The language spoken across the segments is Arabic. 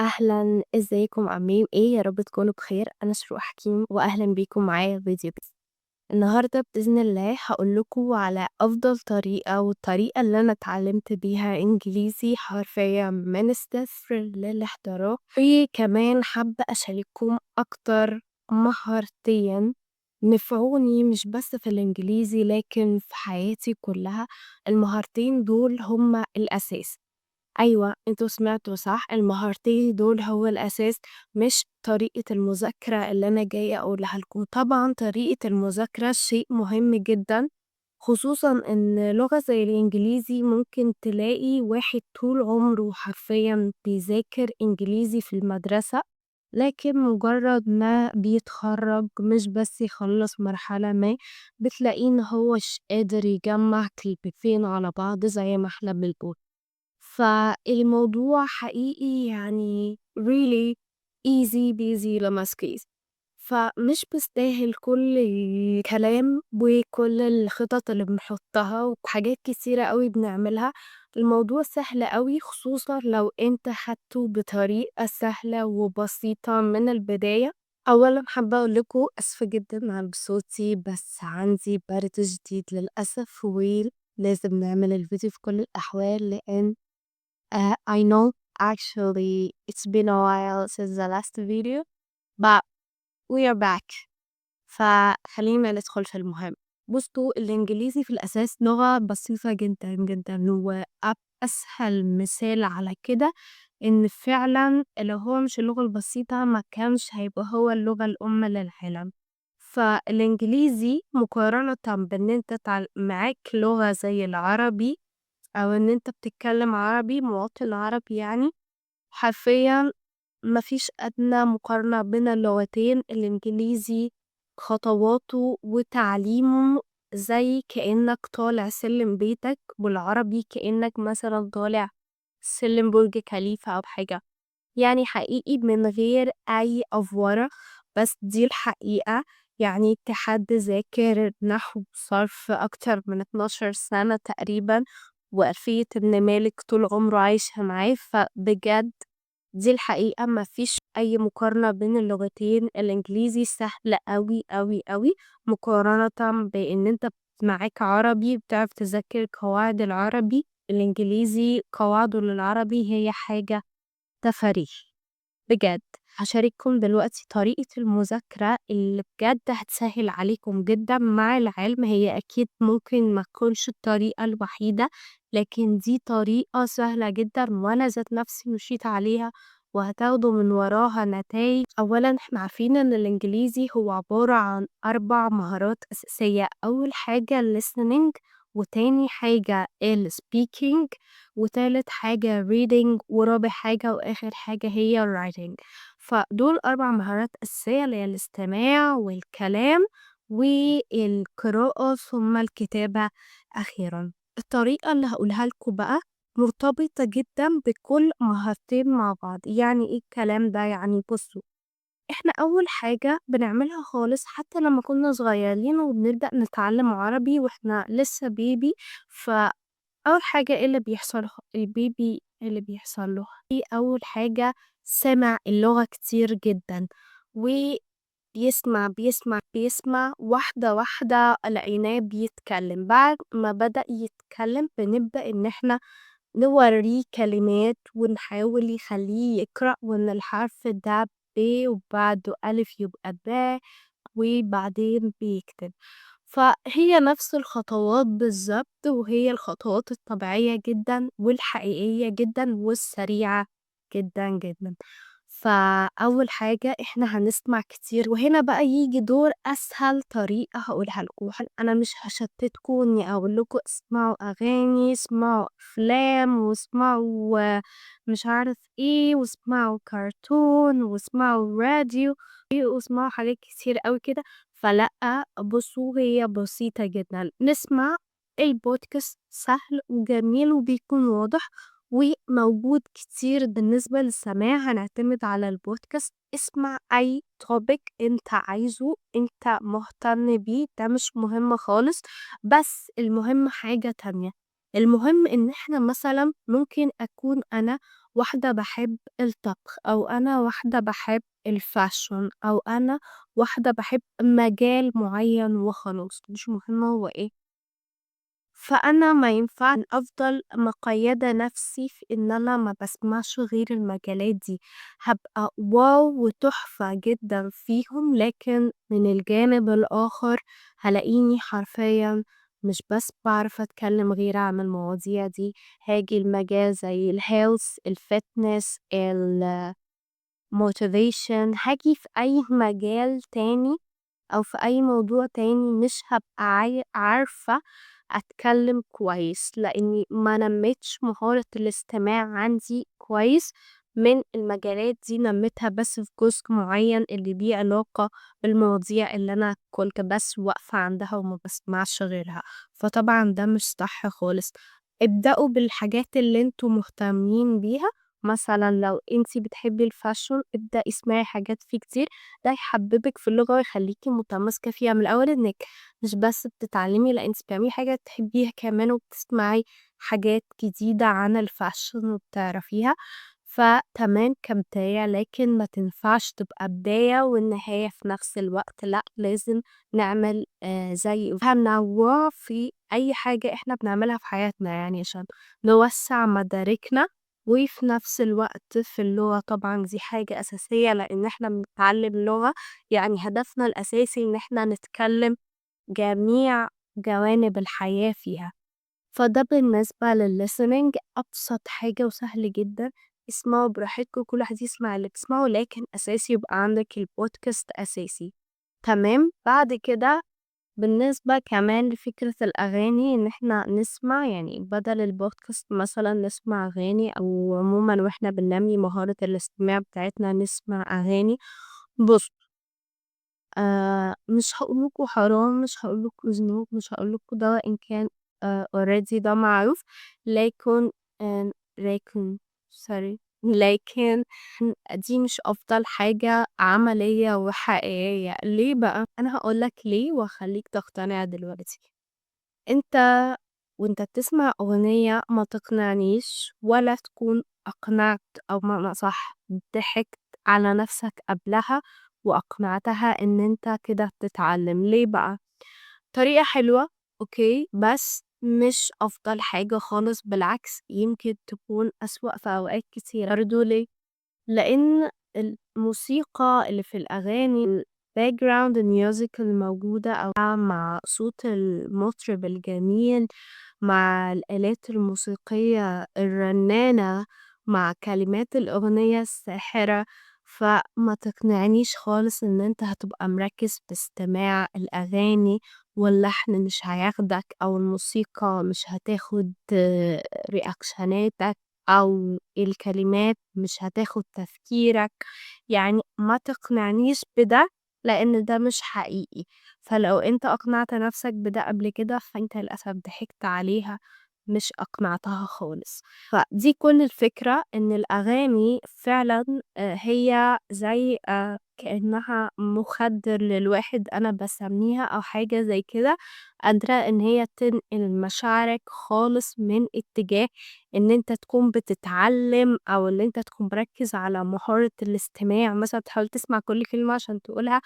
أهلًا، إزيكم عاملين إيه؟ يا رب تكونوا بخير، أنا شروق حكيم وأهلًا بيكم معايا في فيديو جديد. النهارده بإذن الله هاقول لكم على أفضل طريقة والطريقة اللي أنا اتعلمت بيها إنجليزي حرفيًا من الصفر للاحتراف، وكمان حابة أشارككم أكتر مهارتين نفعوني مش بس في الإنجليزي لكن في حياتي كلها. المهارتين دول هما الأساس. أيوه، أنتم سمعتوا صح، المهارتين دول هو الأساس مش طريقة المذاكرة اللي أنا جاية أقولها لكم. طبعًا طريقة المذاكرة شيء مهم جدًا، خصوصًا إن لغة زي الإنجليزي ممكن تلاقي واحد طول عمره حرفيًا بيذاكر إنجليزي في المدرسة، لكن مجرد ما بيتخرج مش بس يخلّص مرحلة ما، بتلاقيه إن هو مش قادر يجمّع كلمتين على بعض زي ما إحنا بنقول. فالموضوع حقيقي يعني really easy peasy lemon squeezy. فمش بيستاهل كل الكلام وكل الخطط اللي بنحطها وحاجات كتيرة أوي بنعملها. الموضوع سهل أوي خصوصًا لو أنت خدته بطريقة سهلة وبسيطة من البداية. أولًا حابة أقول لكم آسفة جدًا على صوتي، بس عندي برد شديد للأسف ولازم نعمل الفيديو في كل الأحوال لإن I know actually it's been a while since the last video, but we are back. فخلينا ندخل في المهم. بصوا الإنجليزي في الأساس لغة بسيطة جدا جدا، وأسهل مثال على كده إن فعلا لو هو مش اللغة البسيطة ما كانش هيبقى هو اللغة الأم للعالم. فالإنجليزي مقارنة بإن أنت معاك لغة زي العربي أو إن أنت بتتكلم عربي مواطن عربي يعني، حرفيًا ما فيش أدنى مقارنة بين اللغتين. الإنجليزي خطواته وتعليمه زي كأنك طالع سلم بيتك، والعربي كأنك مثلًا طالع سلم برج خليفة أو حاجة. يعني حقيقي من غير أي أفورة، بس دي الحقيقة. يعني حد ذاكر نحو صرف أكتر من 12 سنة تقريبا، وألفية ابن مالك طول عمره عايشة معاه. فبجد دي الحقيقة مفيش أي مقارنة بين اللغتين. الإنجليزي سهل أوي أوي أوي مقارنة بإن أنت معاك عربي بتعرف تذاكر قواعد العربي. الإنجليزي قواعده للعربي هي حاجة تفاريح. بجد هاشارككم دلوقتي طريقة المذاكرة اللي بجد هتسهل عليكم جدًا، مع العلم هي أكيد ممكن ما تكونش الطريقة الوحيدة، لكن دي طريقة سهلة جدًا وأنا ذات نفسي مشيت عليها وهتاخدوا من وراها نتايج. أولًا إحنا عارفين إن الإنجليزي هو عبارة عن 4 مهارات أساسية. أول حاجة الlistening، وتاني حاجة الspeaking، وتالت حاجة reading، ورابع حاجة وآخر حاجة هي الwriting. فدول 4 مهارات أساسية اللي هي الاستماع والكلام والقراءة ثم الكتابة أخيرًا. الطريقة اللي هاقولها لكم بقى مرتبطة جدًا بكل مهارتين مع بعض. يعني إيه الكلام ده؟ يعني بُصّوا، إحنا أول حاجة بنعملها خالص حتى لمّا كنا صغيرين وبنبدأ نتعلم عربي وإحنا لسه baby، أول حاجة إيه اللي بيحصل البيبي اللي بيحصل له؟ أول حاجة سمع اللغة كتير جدًا، بيسمع واحدة واحدة لقيناه بيتكلم. بعد ما بدأ يتكلم بنبدأ إن إحنا نورّيه كلمات ونحاول يخلّيه يقرأ، وإن الحرف ده ب وبعده ألف يبقى با وبعدين بيكتب. فهي نفس الخطوات بالضبط، وهي الخطوات الطبيعية جدًا والحقيقية جدًا والسريعة جدًا، جدًا. فأول حاجة إحنا هنسمع كتير، وهنا بقى ييجي دور أسهل طريقة هاقولها لكم. أنا مش هاشتتكم إني أقول لكم اسمعوا أغاني، اسمعوا أفلام، واسمعوا مش عارف إيه، واسمعوا كرتون، واسمعوا راديو، واسمعوا حاجات كتير أوي كده. فلأ، بُصّوا هي بسيطة جدًا. نسمع البودكاست سهل وجميل وبيكون واضح وموجود كتير بالنسبة للسماع. هنعتمد على البودكاست. اسمع أي topic أنت عايزه، أنت مهتم بيه، ده مش مهم خالص. بس المهم حاجة تانية، المهم إن إحنا مثلًا ممكن أكون أنا واحدة باحب الطبخ، أو أنا واحدة باحب الfashion، أو أنا واحدة باحب مجال معيّن وخلاص، مش مهم هو إيه. فأنا ما ينفعش أفضل مقيّدة نَفْسي في إن أنا ما باسمعش غير المجالات دي، هابقى واو وتحفة جدًا فيهم، لكن من الجانب الآخر هالاقيني حرفيًا مش بس باعرف أتكلّم غير عن المواضيع دي، هاجي لمجال زي الhealth، الfitness، الmotivation، هاجي في أي مجال تاني أو في أي موضوع تاني مش هابقى عارفة أتكلم كويس، لإني ما نمّيتش مهارة الاستماع عندي كويس من المجالات دي، نمّيتها بس في جزء معيّن اللي ليه علاقة بالمواضيع اللي أنا كنت بس واقفة عندها وما باسمعش غيرها، فطبعًا ده مش صح خالص. ابدأوا بالحاجات اللي أنتم مهتمين بيها، مثلًا لو أنتِ بتحبي الfashion ابدئي اسمعي حاجات فيه كتير، ده هيحببِك في اللغة ويخلّيكِ متماسكة فيها من الأول، إنِّك مش بس بتتعلمي، لأ أنتِ بتعملي حاجة بتحبيها كمان وبتسمعي حاجات جديدة عن الfashion وبتعرفيها، فتمام كبداية، لكن ما تنفعش تبقى بداية والنهاية في نفس الوقت، لأ لازم نعمل زي تنوُّع في أي حاجة إحنا بنعملها في حياتنا يعني عشان نوسّع مداركنا، وفي نفس الوقت في اللغة طبعًا دي حاجة أساسية، لإن إحنا بنتعلم لغة يعني هدفنا الأساسي إن إحنا نتكلم جميع جوانب الحياة فيها. فده بالنسبة للlistening، أبسط حاجة وسهل جدًا، اسمعوا براحتكم كل واحد يسمع اللي بتسمعه، لكن أساسي يبقى عندك الpodcast أساسي، تمام؟ بعد كده بالنسبة كمان لفكرة الأغاني إن إحنا نسمع يعني بدل الpodcast مثلًا نسمع أغاني، أو عمومًا وإحنا بننمّي مهارة الاستماع بتاعتنا نسمع أغاني. بُصّوا، مش هاقول لكم حرام، مش هاقول لكم ذنوب، مش هاقول لكم ده إن كان already ده معروف، لكن لكن sorry لكن دي مش أفضل حاجة عملية وحقيقية، ليه بقى؟ أنا هاقول لك ليه وهاخلّيك تقتنع دلوقتي. أنت وأنت بتسمع أغنية ما تقنعنيش ولا تكون أقنعت، أو بمعنى أصح ضحكت على نفسك قبلها وأقنعتها إن أنت كده بتتعلم، ليه بقى؟ طريقة حلوة أوكي، بس مش أفضل حاجة خالص، بالعكس يمكن تكون أسوأ في أوقات كتيرة برضه. ليه؟ لإن الموسيقى اللي في الأغاني الbackground music الموجودة أو مع صوت المطرب الجميل، مع الآلات الموسيقية الرنانة، مع كلمات الأغنية الساحرة، فما تقنعنيش خالص إن أنت هتبقى مركّز في استماع الأغاني واللحن مش هياخدك، أو الموسيقى مش هتاخد ريأكشناتك، أو الكلمات مش هتاخد تفكيرك، يعني ما تقنعنيش بده لإن ده مش حقيقي، فلو أنت أقنعت نفسك بده قبل كده فأنت للأسف ضحكت عليها مش أقنعتها خالص. فدي كل الفكرة إن الأغاني فعلًا هي زي كإنها مخدر للواحد، أنا باسميها أو حاجة زي كده، قادرة إن هي تنقل مشاعرك خالص من اتجاه إن أنت تكون بتتعلم، أو إن أنت تكون مركّز على مهارة الاستماع مثلًا تحاول تسمع كل كلمة عشان تقولها،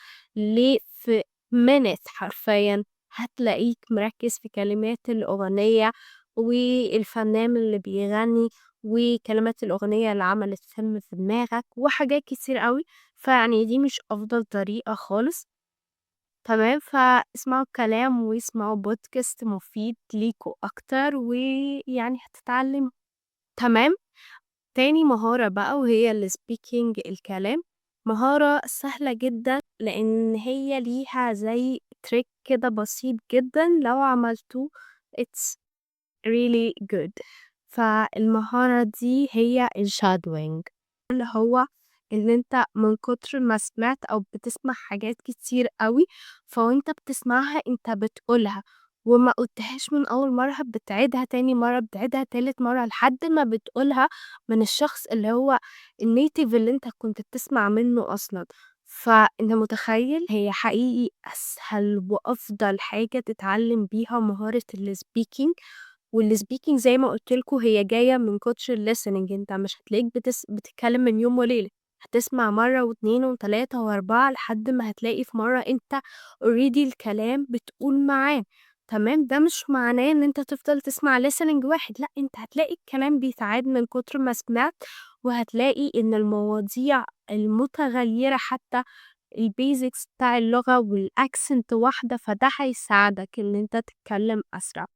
في minute حرفيًا هتلاقيك مركّز في كلمات الأغنية والفنان اللي بيغني وكلمات الأغنية اللي عملت فيلم في دماغك وحاجات كتير أوي، فيعني دي مش أفضل طريقة خالص، تمام؟ فاسمعوا الكلام واسمعوا podcast مفيد ليكم أكتر ويعني هتتعلموا، تمام؟ تاني مهارة بقى وهي الspeaking الكلام، مهارة سهلة جدًا لإن هي ليها زي trick كده بسيط جدًا لو عملتوه it's really good. فالمهارة دي هي الshadowing، اللي هو إن أنت من كتر ما سمعت أو بتسمع حاجات كتير أوي، فوأنت بتسمعها أنت بتقولها، وما قُلتهاش من أول مرة، بتعيدها تاني مرة، بتعيدها تالت مرة، لحد ما بتقولها من الشخص اللي هو الnative اللي أنت كنت بتسمع منه أصلًا. فأنت متخيل هي حقيقي أسهل وأفضل حاجة تتعلم بيها مهارة الspeaking، والspeaking زي ما قُلت لكم هي جاية من كتر الlistening، أنت مش هتلاقيك بتتكلم من يوم وليلة، هتسمع مرّة و2 و3 و4 لحد ما هتلاقي في مرّة أنت already الكلام بتقول معاه، تمام. ده مش معناه إن أنت تفضل تسمع listening واحد، لأ، أنت هتلاقي الكلام بيتعاد من كتر ما سمعت، وهتلاقي إن المواضيع المتغيّرة حتى الbasics بتاع اللغة والaccent واحدة، فده هيساعدك إن أنت تتكلم أسرع.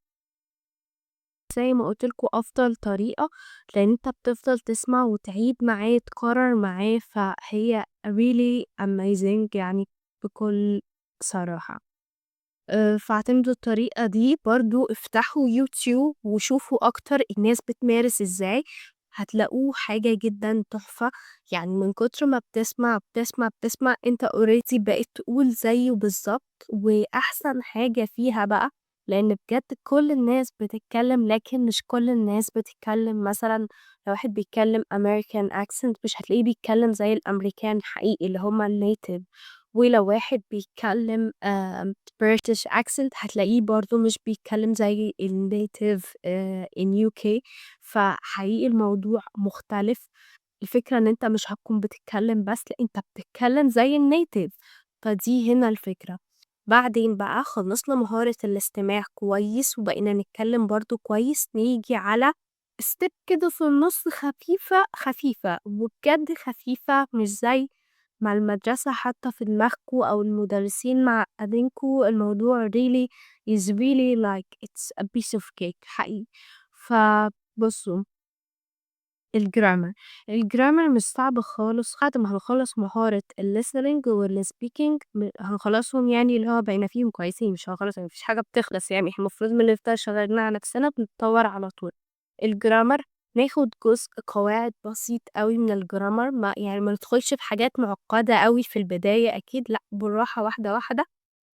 زي ما قُلت لكم أفضل طريقة، لإن أنت بتفضل تسمع وتعيد معاه، تكرر معاه، فهي really amazing يعني بكل صراحة. فاعتمدوا الطريقة دي، برضه افتحوا يوتيوب وشوفوا أكتر الناس بتمارس إزاي، هتلاقوه حاجة جدًا تحفة، يعني من كتر ما بتسمع، بتسمع، بتسمع أنت already بقيت تقول زيه بالضبط، وأحسن حاجة فيها بقى لإن بجد كل الناس بتتكلم، لكن مش كل الناس بتتكلم مثلًا لو واحد بيتكلم American accent مش هتلاقيه بيتكلم زي الأمريكان حقيقي اللي هم الnative، ولو واحد بيتكلم British accent هتلاقيه برضه مش بيتكلم زي الnative in UK، فحقيقي الموضوع مختلف، الفكرة إن أنت مش هتكون بتتكلم بس، لأ أنت بتتكلم زي الnative، فدي هنا الفكرة. بعدين بقى خلصنا مهارة الاستماع كويس وبقينا نتكلم برضه كويس، نيجي على step كده في النُص خفيفة، خفيفة وبجد خفيفة مش زي مع المدرسة حاطة في دماغكم أو المدرسين معقدينكم الموضوع really is really like it's a piece of cake حقيقي. فبُصّوا الgrammar، الgrammar مش صعب خالص، بعد ما هنخلّص مهارة الlistening والspeaking هنخلّصهم يعني اللي هو بقينا فيهم كويسين، مش هنخلّص ما فيش حاجة بتخلص يعني، إحنا المفروض بنفضل شغالين على نفسنا بنتطور على طول. الgrammar ناخد جزء قواعد بسيط أوي من الgrammar ما ندخلش في حاجات معقدة أوي في البداية أكيد لأ، بالراحة واحدة، واحدة.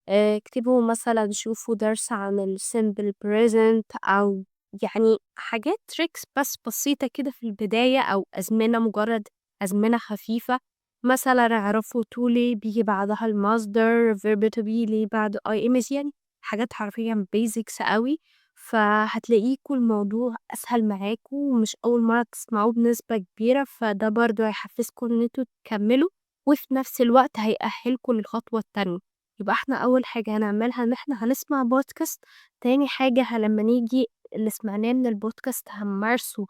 اكتبوا مثلًا شوفوا درس عن الsimple present أو يعني حاجات tricks بس بسيطة كده في البداية أو أزمنة مجرد أزمنة خفيفة، مثلًا اعرفوا to ليه بييجي بعدها المصدر، verb to be ليه بعده ing يعني حاجات حرفيًا basics أوي، فهتلاقيكوا الموضوع أسهل معاكم ومش أول مرة تسمعوه بنسبة كبيرة، فده برضه هيحفزكم إن أنتم تكملوا، وفي نفس الوقت هيأهلكم للخطوة التانية. يبقى إحنا أول حاجة هنعملها إن إحنا هنسمع بودكاست، تاني حاجة لمّا نيجي اللي سمعناه من البودكاست هنمارسه،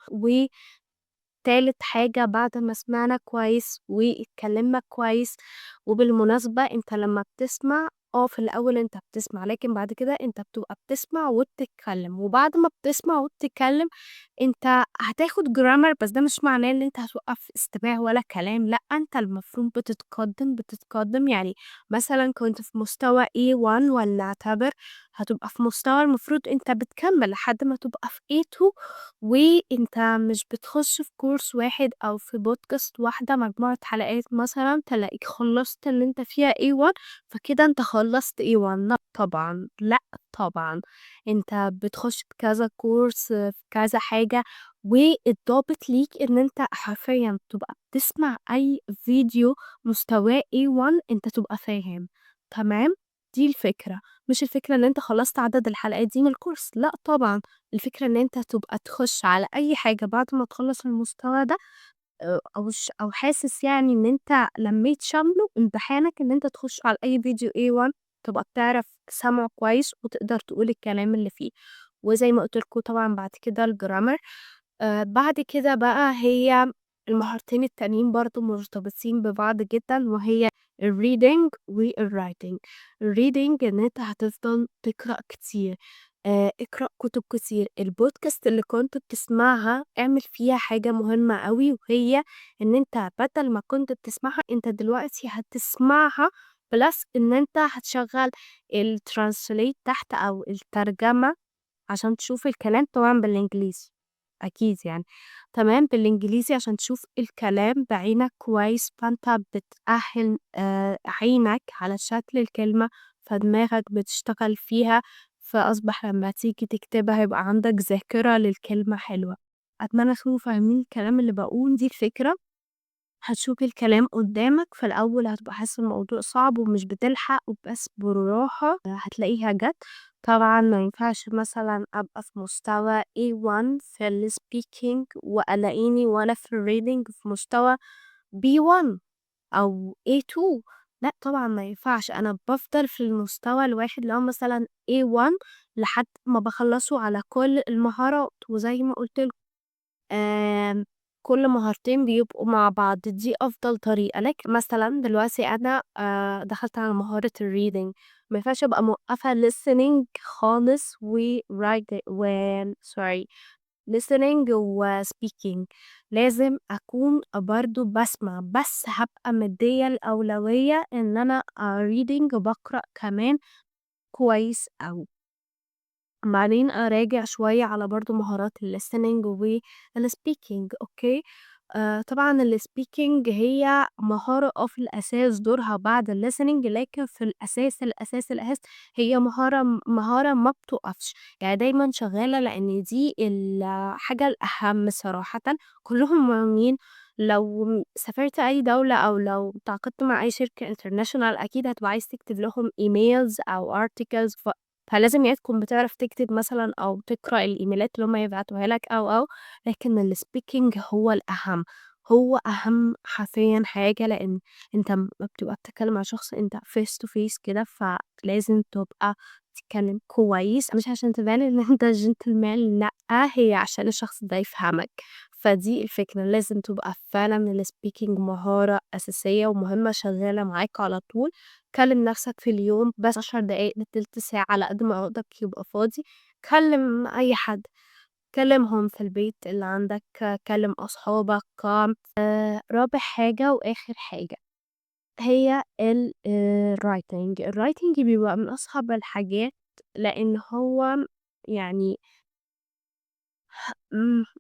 تالت حاجة بعد ما سمعنا كويس واتكلمنا كويس، وبالمناسبة أنت لمّا بتسمع في الأول أنت بتسمع، لكن بعد كده أنت بتبقى بتسمع وبتتكلم، وبعد ما بتسمع وبتتكلم أنت هتاخد grammar بس ده مش معناه إن أنت هتوقّف استماع ولا كلام، لأ أنت المفروض بتتقدم، بتتقدم يعني مثلًا كنت في مستوى A1 ولنعتبر هتبقى في مستوى المفروض أنت بتكمّل لحد ما تبقى في A2 وأنت مش بتخش في كورس واحد أو في بودكاست واحدة مجموعة حلقات مثلًا تلاقيك خلّصت اللي أنت فيها A1 فكده أنت خلّصت A1 لأ طبعًا، لأ طبعًا، أنت بتخش في كذا كورس في كذا حاجة، والضابط ليك إن أنت حرفيًا تبقى بتسمع أي فيديو مستواه A1 أنت تبقى فاهم، تمام؟ دي الفكرة، مش الفكرة إن أنت خلّصت عدد الحلقات دي من الكورس، لأ طبعًا. الفكرة إن أنت تبقى تخش على أي حاجة بعد ما تخلّص المستوى ده أو حاسس يعني إن أنت لمّيت شمله، امتحانك إن أنت تخش على أي فيديو A1 تبقى بتعرف سمعه كويس وتقدر تقول الكلام اللي فيه. وزي ما قُلت لكم طبعًا بعد كده الجرامر، بعد كده بقى هي المهارتين التانيين برضه مرتبطين ببعض جدًا وهي الreading والwriting. الreading إن أنت هتفضل تقرأ كتير، اقرأ كُتب كتير، البودكاست اللي كنت بتسمعها اعمل فيها حاجة مهمة أوي وهي إن أنت بدل ما كنت بتسمعها أنت دلوقتي هتسمعها plus إن أنت هتشغّل الtranslate تحت أو الترجمة عشان تشوف الكلام طبعًا بالإنجليزي، أكيد يعني، تمام، بالإنجليزي عشان تشوف الكلام بعينك كويس، فأنت بتأهِّل عينك على شكل الكلمة، فدماغك بتشتغل فيها، فأصبح لمّا تيجي تكتبها يبقى عندك ذاكرة للكلمة حلوة. أتمنى تكونوا فاهمين الكلام اللي باقوله، دي الفكرة. هتشوف الكلام قدّامك، في الأول هتبقى حاسس الموضوع صعب ومش بتلحق، وبس بالراحة هتلاقيها جات. طبعًا ما ينفعش مثلًا أبقى في مستوى A1 في الspeaking وألاقيني وأنا في الreading في مستوى B1 أو A2. لأ طبعًا ما ينفعش، أنا بافضل في المستوى الواحد اللي هو مثلًا A1 لحد ما باخلّصه على كل المهارات، وزي ما قُلت لكم آمم، كل مهارتين بيبقوا مع بعض، دي أفضل طريقة. لكن مثلًا دلوقتي أنا دخلت على مهارة الreading، ما ينفعش أبقى موقّفة listening خالص sorry listening وspeaking، لازم أكون برضه باسمع، بس هابقى مديّة الأولوية إن أنا reading باقرأ كمان كويس أوي. بعدين أراجع شوية على برضه مهارات الlistening والspeaking أوكي. طبعًا الspeaking هي مهارة في الأساس دورها بعد الlistening، لكن في الأساس هي مهارة ما بتُقفش، يعني دايمًا شغالة لإن دي الحاجة الأهم صراحةً. كلّهم مهمين. لو سافرت أي دولة أو لو تعاقدت مع أي شركة international أكيد هتبقى عايز تكتب لهم emails أو articles فلازم يا تكون بتعرف تكتب مثلًا أو تقرأ الإيميلات اللي هُم يبعتوها لك أو، لكن الspeaking هو الأهم، هو أهم حرفيًا حاجة، لإن أنت أمّا بتبقى بتتكلم مع شخص أنت face to face كده، فلازم تبقى بتتكلم كويس، مش عشان تبان إن أنت gentleman لأ، هي عشان الشخص ده يفهمك. فدي الفكرة، لازم تبقى فعلًا الspeaking مهارة أساسية ومهمة شغالة معاك على طول. كلم نفسك في اليوم بس 10 دقايق لتلت ساعة على قد ما عقلك يبقى فاضي. كلم أي حد، كلمهم في البيت اللي عندك، كلم أصحابك. رابع حاجة وآخر حاجة هي الwriting بيبقى من أصعب الحاجات، لإن هو يعني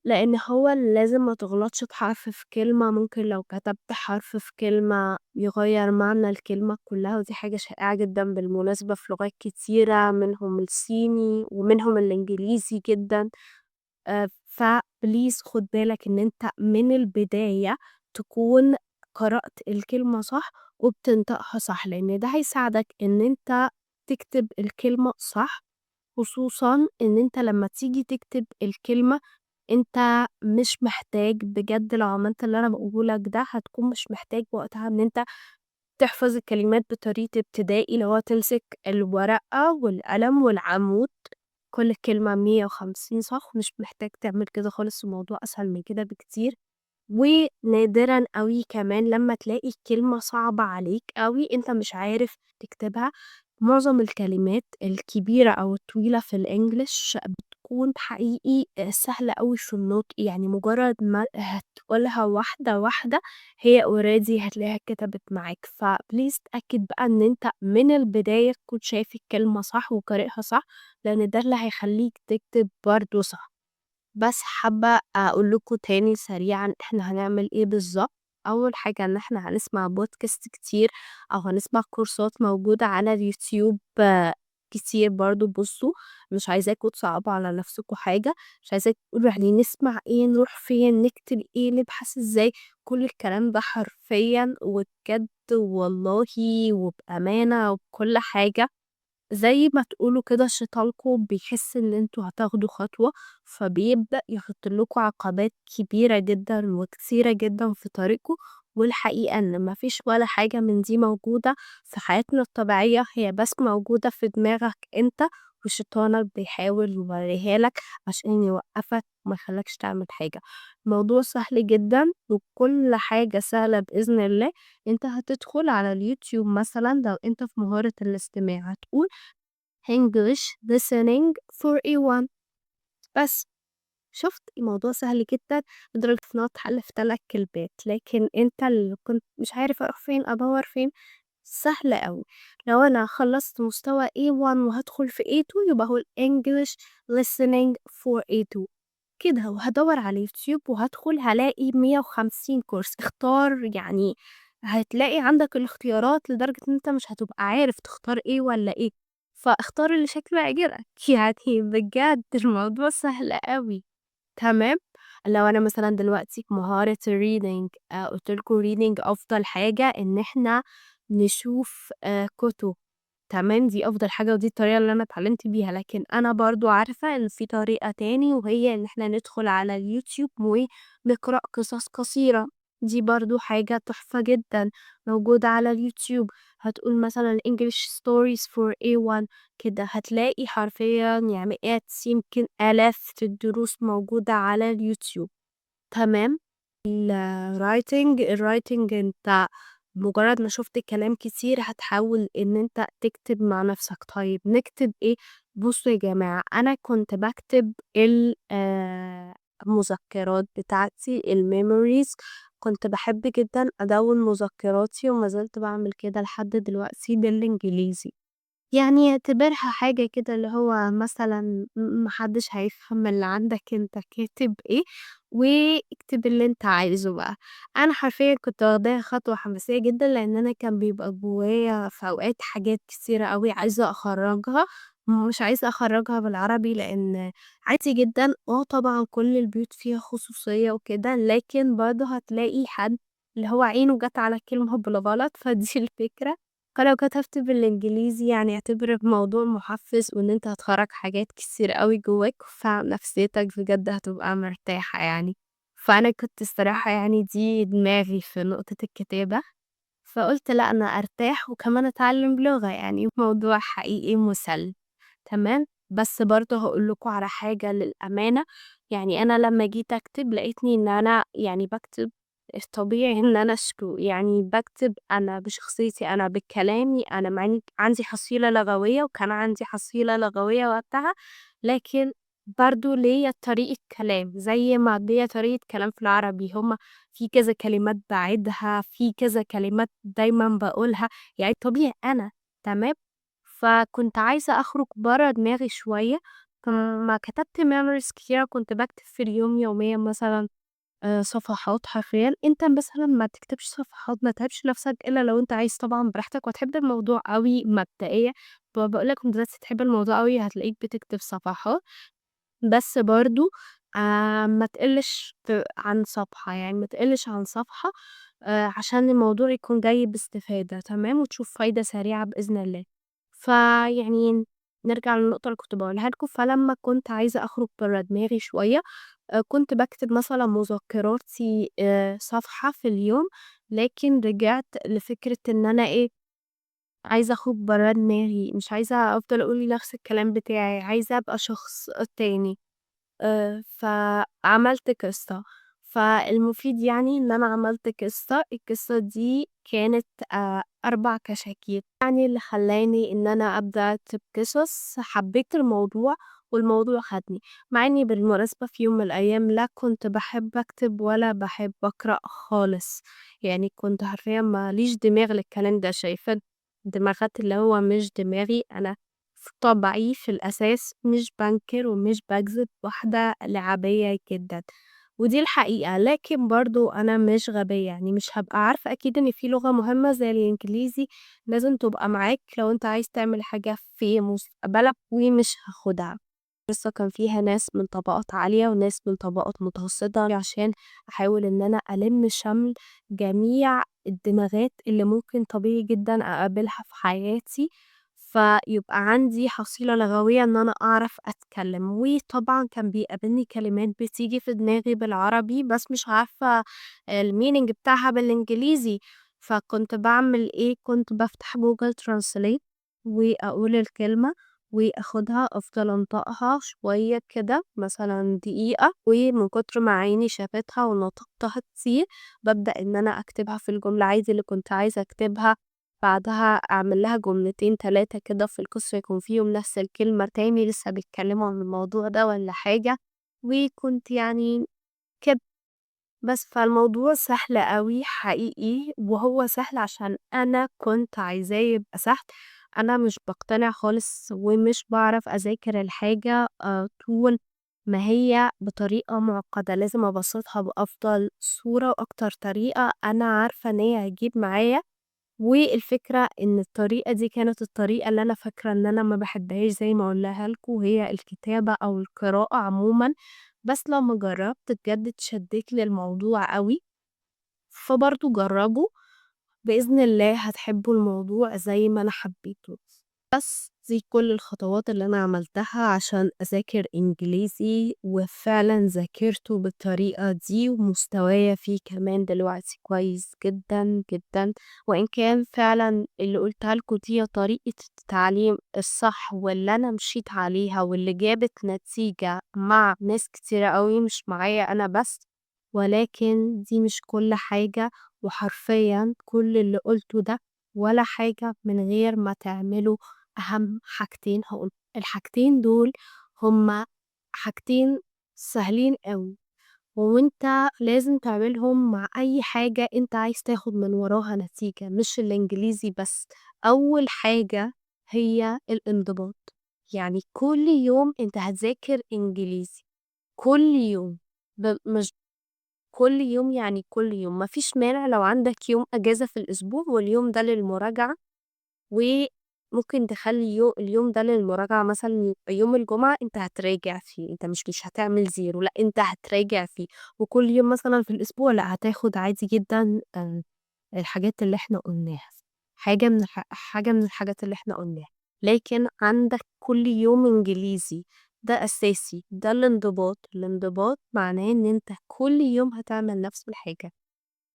لإن هو لازم ما تغلطش في حرف في كلمة، ممكن لو كتبت حرف في كلمة يغيّر معنى الكلمة كلّها، ودي حاجة شائعة جدًا بالمناسبة في لغات كتيرة منهم الصيني ومنهم الإنجليزي جدًا. فبليز خُد بالك إن أنت من البداية تكون قرأت الكلمة صح وبتنطقها صح، لإن ده هيساعدك إن أنت تكتب الكلمة صح. خصوصًا إن أنت لمّا تيجي تكتب الكلمة، أنت مش محتاج بجد لو عملت اللي أنا باقوله لك ده، هتكون مش محتاج وقتها إن أنت تحفظ الكلمات بطريقة ابتدائي، اللي هو تمسك الورقة والقلم والعمود، كل كلمة 150 صح، مش محتاج تعمل كده خالص، الموضوع أسهل من كده بكتير. ونادرًا أوي كمان لمّا تلاقي كلمة صعبة عليك أوي أنت مش عارف تكتبها. معظم الكلمات الكبيرة أو الطويلة في الEnglish بتكون حقيقي سهلة أوي في النطق، يعني مجرد ما هتقولها واحدة، واحدة هي already هتلاقيها اتكتبت معاك. فبليز اتأكد بقى إن أنت من البداية تكون شايف الكلمة صح وقارئها صح، لإن ده اللي هيخلّيك تكتب برضه صح. بس حابة أقول لكم تاني سريعًا إحنا هنعمل إيه بالضبط. أول حاجة إن إحنا هنسمع podcast كتير أو هنسمع كورسات موجودة على اليوتيوب كتير برضه. بُصّوا، مش عايزاكم تصعّبوا على نفسكم حاجة، مش عايزاكم تقولوا يعني نسمع إيه، نروح فين، نكتب إيه، نبحث إزاي، كل الكلام ده حرفيًا وبجد والله وبأمانة وبكل حاجة زي ما تقولوا كده شيطانكم بيحس إن أنتم هتاخدوا خطوة، فبيبدأ يحط لكم عقبات كبيرة جدًا وكتيرة جدًا في طريقكم. والحقيقة إن ما فيش ولا حاجة من دي موجودة في حياتنا الطبيعية، هي بس موجودة في دماغك أنت وشيطانك بيحاول يوريها لك عشان يوقّفك وما يخلّيكش تعمل حاجة. الموضوع سهل جدًا وكل حاجة سهلة بإذن الله. أنت هتدخل على اليوتيوب مثلًا لو أنت في مهارة الاستماع هتقول English listening for A1 بس. شُفت الموضوع سهل جدًا لدرجة إن هو اتحل في 3 كلمات، لكن أنت اللي كنت مش عارف أروح فين، أدوّر فين، سهل أوي. لو أنا خلّصت مستوى A1 وهادخل في A2 يبقى هو الEnglish listening for A2 كده، وهادوّر على اليوتيوب وهادخل هالاقي 150 كورس، اختار يعني هتلاقي عندك الاختيارات لدرجة إن أنت مش هتبقى عارف تختار إيه والّا إيه، فاختار اللي شكله يعجبك يعني بجد الموضوع سهل أوي. تمام؟ لو أنا مثلًا دلوقتي في مهارة الreading قُلت لكم reading أفضل حاجة إن إحنا نشوف كُتب. تمام، دي أفضل حاجة ودي الطريقة اللي أنا اتعلمت بيها، لكن أنا برضه عارفة إن في طريقة تاني وهي إن إحنا ندخل على اليوتيوب ونقرأ قصص قصيرة، دي برضه حاجة تحفة جدًا موجودة على اليوتيوب، هتقول مثلًا English stories for A1 كده هتلاقي حرفيًا يعني مئات يمكن آلاف الدروس موجودة على اليوتيوب، تمام؟ الwriting أنت مجرد ما شُفت كلام كتير هتحاول إن أنت تكتب مع نَفْسك، طيب نكتب إيه؟ بُصّوا يا جماعة، أنا كنت باكتب المذكرات بتاعتي الmemories كنت باحب جدًا أدوِّن مذكراتي وما زلت باعمل كده لحد دلوقتي بالإنجليزي. يعني اعتبرها حاجة كده اللي هو مثلًا ما حدش هيفهم اللي عندك أنت كاتب إيه، واكتب اللي أنت عايزه بقى. أنا حرفيًا كنت واخداها خطوة حماسية جدًا، لإن أنا كان بيبقى جوايا في أوقات حاجات كتيرة أوي عايزة أخرّجها، مش عايزة أخرّجها بالعربي لإن عادي جدًا طبعًا كل البيوت فيها خصوصية وكده، لكن برضه هتلاقي حد اللي هو عينه جات على كلمة بالغلط، فدي الفكرة. فلو كتبت بالإنجليزي يعني اعتبر الموضوع محفّز وإن أنت هتخرّج حاجات كتير أوي جواك، فنفسيتك بجد هتبقى مرتاحة يعني. فأنا كنت الصراحة يعني دي دماغي في نقطة الكتابة، فقُلت لأ أنا أرتاح وكمان أتعلّم لغة يعني موضوع حقيقي مُسلّي. تمام، بس برضه هاقول لكم على حاجة للأمانة، يعني أنا لمّا جيت أكتب لقيتني إن أنا يعني باكتب الطبيعي إن أنا يعني باكتب أنا بشخصيتي أنا، بكلامي أنا، مع إني عندي حصيلة لغوية وكان عندي حصيلة لغوية وقتها، لكن برضه ليّا طريقة كلام، زي ما ليّا طريقة كلام في العربي، في كذا كلمات باعيدها، في كذا كلمات دايمًا باقولها، يعني طبيعي أنا، تمام؟ فكنت عايزة أخرج برّه دماغي شوية، فأمّا كتبت memories كتيرة كنت باكتب في اليوم يوميًا مثلًا صفحات حرفيًا، أنت مثلًا ما تكتبش صفحات، ما تتعبش نفسك إلا لو أنت عايز طبعًا براحتك وهتحب الموضوع أوي مبدئيًا، باقول لك أنت دلوقتي هتحب الموضوع أوي هتلاقيك بتكتب صفحات. بس برضه ما تقلّش عن صفحة، يعني ما تقلّش عن صفحة عشان الموضوع يكون جاي باستفادة تمام، وتشوف فايدة سريعة بإذن الله. فيعني نرجع للنقطة اللي كنت باقولها لكم، فلمّا كنت عايزة أخرج برّه دماغي شوية كنت باكتب مثلًا مذكراتي صفحة في اليوم، لكن رجعت لفكرة إن أنا إيه، عايزة أخرج برّه دماغي، مش عايزة أفضل أقول نفس الكلام بتاعي، عايزة أبقى شخص تاني. فعملت قصة، فالمفيد يعني إن أنا عملت قصة، القصة دي كانت 4 كشاكيل، يعني اللي خلّاني إن أنا أبدأ أكتب قصص حبيت الموضوع والموضوع خدني، مع إني بالمناسبة في يوم من الأيام لا كنت باحب أكتب ولا باحب أقرأ خالص، يعني كنت حرفيًا ما ليش دماغ للكلام ده، شايفة دماغات اللي هو مش دماغي أنا في طبعي في الأساس مش بانكر ومش باكذب، واحدة لعبية جدًا، ودي الحقيقة، لكن برضه أنا مش غبية، يعني مش هابقى عارفة أكيد إن في لغة مهمة زي الإنجليزي لازم تبقى معاك لو أنت عايز تعمل حاجة في مستقبلك ومش هاخدها. القصة كان فيها ناس من طبقات عالية وناس من طبقات متوسطة عشان أحاول إن أنا ألم شمل جميع الدماغات اللي ممكن طبيعي جدًا أقابلها في حياتي، فيبقى عندي حصيلة لغوية إن أنا أعرف أتكلم، وطبعًا كان بيقابلني كلمات بتيجي في دماغي بالعربي بس مش عارفة الmeaning بتاعها بالإنجليزي، فكنت باعمل إيه، كنت بافتح Google Translate وأقول الكلمة وآخُدها أفضل أنطقها شوية كده مثلًا دقيقة، ومن كتر ما عيني شافتها ونطقتها كتير، بابدأ إن أنا أكتبها في الجملة عادي اللي كنت عايزة أكتبها، بعدها أعمل لها جملتين 3 كده في القصة يكون فيهم نفس الكلمة تاني لسه بيتكلموا عن الموضوع ده والّا حاجة، وكنت يعني كده. بس فالموضوع سهل أوي حقيقي، وهو سهل عشان أنا كنت عايزاه يبقى سهل، أنا مش باقتنع خالص ومش باعرف أذاكر الحاجة طول ما هي بطريقة معقدة، لازم أبسّطها بأفضل صورة وأكتر طريقة أنا عارفة إن هي هتجيب معايا والفكرة إن الطريقة دي كانت الطريقة اللي أنا فاكرة إن أنا ما باحبهاش زي ما قُلتها لكم، هي الكتابة أو القراءة عمومًا، بس لمّا جرّبت بجد اتشدّيت للموضوع أوي، فبرضه جرّبوا، بإذن الله هتحبّوا الموضوع زي ما أنا حبّيته. بس دي كل الخطوات اللي أنا عملتها عشان أذاكر إنجليزي، وفعلًا ذاكرته بالطريقة دي، ومستوايا فيه كمان دلوقتي كويس جدًا، جدًا، وإن كان فعلًا اللي قُلتها لكم دي هي طريقة التعليم الصح واللي أنا مشيت عليها واللي جابت نتيجة مع ناس كتيرة أوي مش معايا أنا بس، ولكن دي مش كل حاجة، وحرفيًا كل اللي قُلته ده ولا حاجة من غير ما تعملوا أهم حاجتين الحاجتين دول هُم حاجتين سهلين أوي، وأنت لازم تعملهم مع أي حاجة أنت عايز تاخد من وراها نتيجة، مش الإنجليزي بس. أول حاجة هي الانضباط، يعني كل يوم أنت هتذاكر إنجليزي، كل يوم، مش كل يوم يعني كل يوم، ما فيش مانع لو عندك يوم أجازة في الأسبوع واليوم ده للمراجعة. وممكن تخلّي اليوم ده للمراجعة مثلًا يبقى يوم الجمعة أنت هتراجع فيه، أنت مش هتعمل زيرو لأ، أنت هتراجع فيه، وكل يوم مثلًا في الأسبوع لأ، هتاخد عادي جدًا الحاجات اللي إحنا قُلناها، حاجة من الحاجات اللي إحنا قُلناها، لكن عندك كل يوم إنجليزي، ده أساسي، ده الانضباط، الانضباط معناه إن أنت كل يوم هتعمل نفس الحاجة.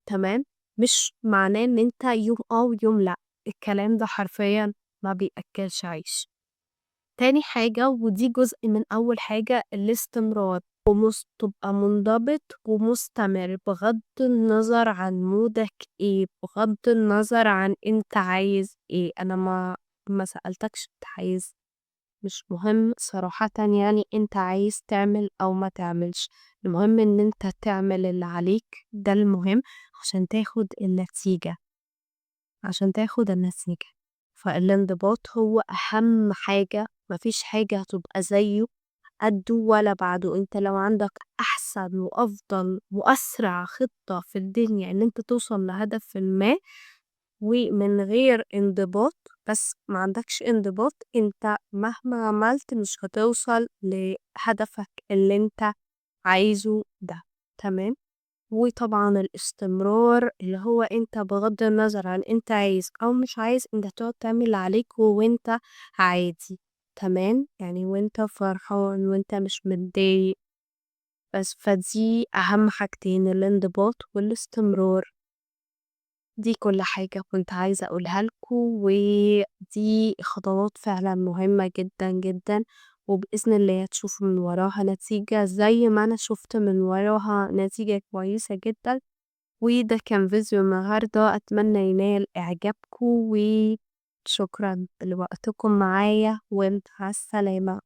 تمام، مش معناه إن أنت يوم ويوم لأ، الكلام ده حرفيًا ما بيأكّلش عيش. تاني حاجة ودي جزء من أول حاجة الاستمرار، تبقى منضبط ومستمر بغض النظر عن مودك إيه، بغض النظر عن أنت عايز إيه، أنا ما سألتكش أنت عايز مش مهم صراحةً يعني أنت عايز تعمل أو ما تعملش، المهم إن أنت تعمل اللي عليك ده المهم عشان تاخد النتيجة، عشان تاخد النتيجة، فالانضباط هو أهم حاجة، ما فيش حاجة هتبقى زيه قدّه ولا بعده، أنت لو عندك أحسن وأفضل وأسرع خطة في الدنيا إن أنت توصل لهدفٍ ما ومن غير انضباط بس ما عندكش انضباط انت مهما عملت مش هتوصل لهدفك اللي انت عايزه ده تمام. وطبعا الاستمرار اللي هو انت بغض النظر عن انت عايز او مش عايز انت تقعد تعمل اللي عليك وانت عادي تمام يعني وانت فرحان وانت مش متضايق بس فدي اهم حاجتين الانضباط والاستمرار. دي كل حاجة كنت عايزة أقولها لكم ودي خطوات فعلا مهمة جدا جدا وبإذن الله هتشوفوا من وراها نتيجة زي ما أنا شفت من وراها نتيجة كويسة جدا. وده كان فيديو النهاردة أتمنى ينال إعجابكم وشكرا لوقتكم معايا ومع السلامة.